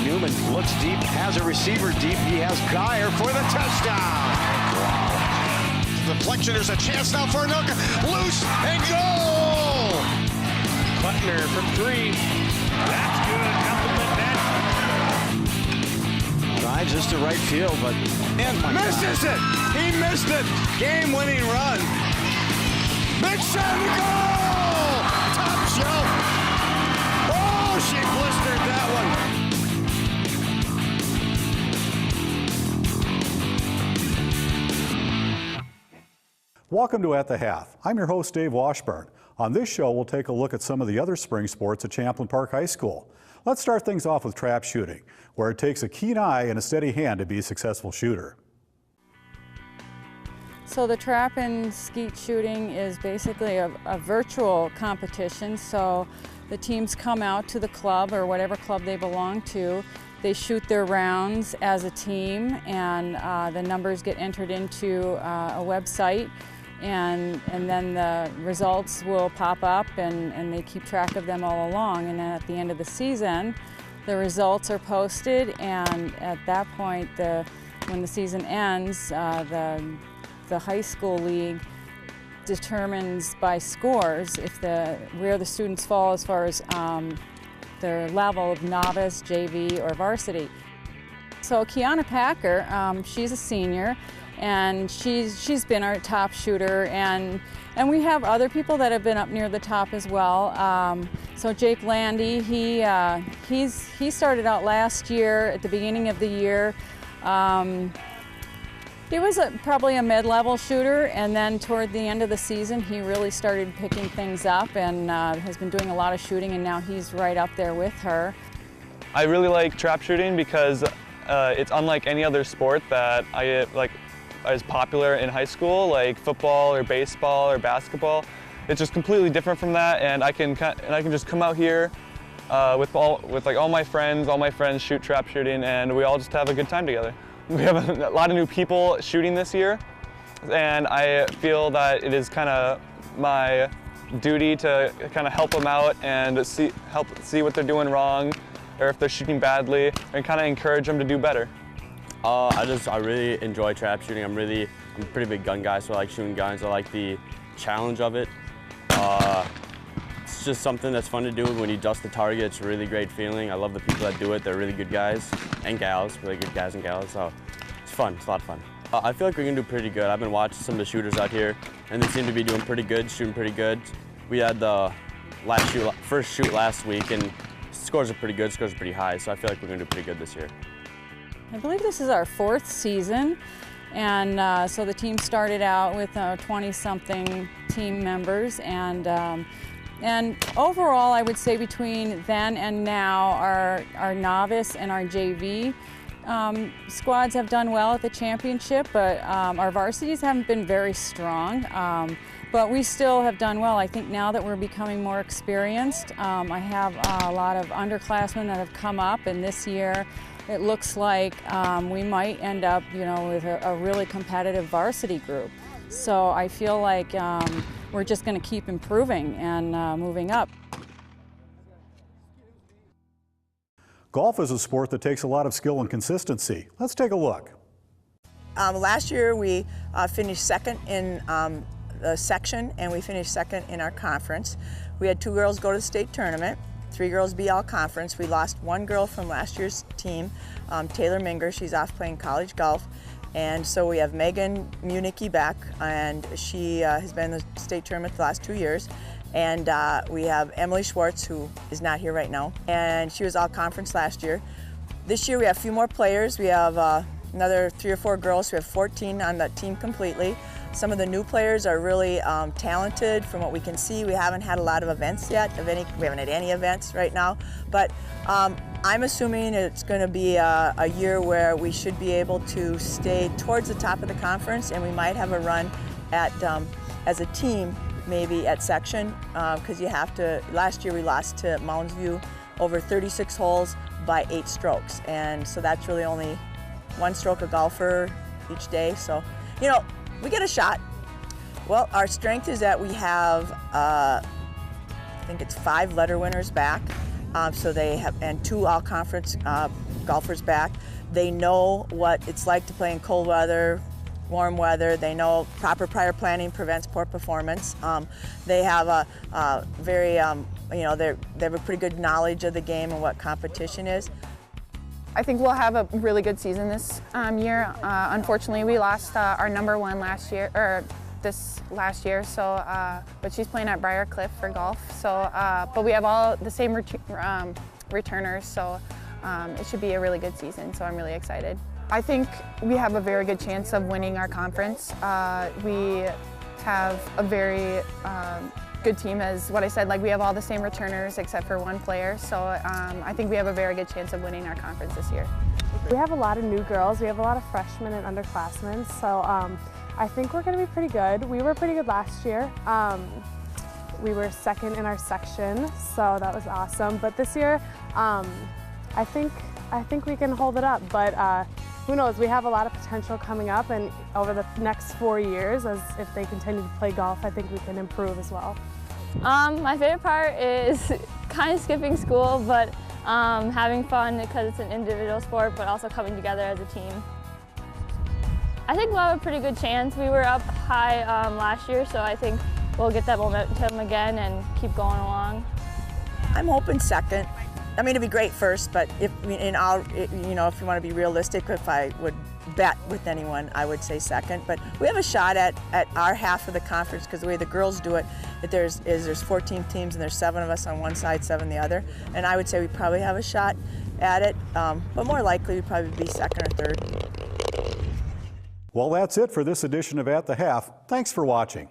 Newman looks deep, has a receiver deep. He has Geyer for the touchdown. Deflection, there's a chance now for Anoka. Loose and goal! Butner from 3. That's good. Compliment that. Drives this to right field, but misses it. He missed it. Game-winning run. Big shot and goal! Top shelf. Oh, she blistered that one. Welcome to At the Half. I'm your host, Dave Washburn. On this show, we'll take a look at some of the other spring sports at Champlin Park High School. Let's start things off with trap shooting, where it takes a keen eye and a steady hand to be a successful shooter. So the trap and skeet shooting is basically a virtual competition. So the teams come out to the club or whatever club they belong to. They shoot their rounds as a team, and the numbers get entered into a website, and then the results will pop up, and they keep track of them all along. And then at the end of the season, the results are posted, and at that point, when the season ends, the high school league determines by scores where the students fall as far as their level of novice, JV, or varsity. So Kiana Packer, she's a senior, and she's been our top shooter, and we have other people that have been up near the top as well. So Jake Landy, he started out last year at the beginning of the year. He was probably a mid-level shooter, and then toward the end of the season, he really started picking things up and has been doing a lot of shooting, and now he's right up there with her. I really like trap shooting because it's unlike any other sport that is popular in high school, like football or baseball or basketball. It's just completely different from that, and I can just come out here with all my friends shoot trap shooting, and we all just have a good time together. We have a lot of new people shooting this year, and I feel that it is kind of my duty to kind of help them out and help see what they're doing wrong, or if they're shooting badly, and kind of encourage them to do better. I really enjoy trap shooting. I'm a pretty big gun guy, so I like shooting guns. I like the challenge of it. It's just something that's fun to do. When you dust the target, it's a really great feeling. I love the people that do it. They're really good guys and gals, really good guys and gals. So it's fun. It's a lot of fun. I feel like we're gonna do pretty good. I've been watching some of the shooters out here, and they seem to be doing pretty good, shooting pretty good. We had the first shoot last week, and scores are pretty good. Scores are pretty high. So I feel like we're gonna do pretty good this year. I believe this is our 4th season, and so the team started out with 20-something team members, and overall, I would say between then and now, our novice and our JV squads have done well at the championship, but our varsities haven't been very strong. But we still have done well. I think now that we're becoming more experienced, I have a lot of underclassmen that have come up, and this year it looks like we might end up, with a really competitive varsity group. So I feel like we're just going to keep improving and moving up. Golf is a sport that takes a lot of skill and consistency. Let's take a look. Last year we finished second in the section, and we finished second in our conference. We had 2 girls go to the state tournament, 3 girls be all conference. We lost 1 girl from last year's team, Taylor Minger. She's off playing college golf. And so we have Megan Municki back, and she has been in the state tournament the last 2 years. And we have Emily Schwartz, who is not here right now, and she was all conference last year. This year we have a few more players. We have another 3 or 4 girls. We have 14 on the team completely. Some of the new players are really talented from what we can see. We haven't had a lot of events yet. We haven't had any events right now, but I'm assuming it's going to be a year where we should be able to stay towards the top of the conference, and we might have a run at, as a team, maybe at section, because you have to. Last year we lost to Mounds View over 36 holes by 8 strokes, and so that's really only 1 stroke a golfer each day. So, we get a shot. Well, our strength is that we have, I think it's 5 letter winners back. So they have, and 2 all-conference golfers back. They know what it's like to play in cold weather, warm weather. They know proper prior planning prevents poor performance. They have a very, they have a pretty good knowledge of the game and what competition is. I think we'll have a really good season this year. Unfortunately, we lost our #1 last year, or this last year. So, but she's playing at Briarcliff for golf. So, but we have all the same returners. So, it should be a really good season. So I'm really excited. I think we have a very good chance of winning our conference. We have a very good team, as what I said, like we have all the same returners except for 1 player. So I think we have a very good chance of winning our conference this year. We have a lot of new girls. We have a lot of freshmen and underclassmen. So I think we're going to be pretty good. We were pretty good last year. We were 2nd in our section, so that was awesome. But this year, I think we can hold it up. But who knows? We have a lot of potential coming up, and over the next 4 years, as if they continue to play golf, I think we can improve as well. My favorite part is kind of skipping school, but having fun because it's an individual sport, but also coming together as a team. I think we'll have a pretty good chance. We were up high last year, so I think we'll get that momentum again and keep going along. I'm hoping 2nd. I mean, it'd be great 1st, but if you want to be realistic, if I would bet with anyone, I would say 2nd. But we have a shot at our half of the conference, because the way the girls do it, there's 14 teams and there's 7 of us on one side, 7 the other. And I would say we probably have a shot at it, but more likely we'd probably be 2nd or 3rd. Well, that's it for this edition of At the Half. Thanks for watching.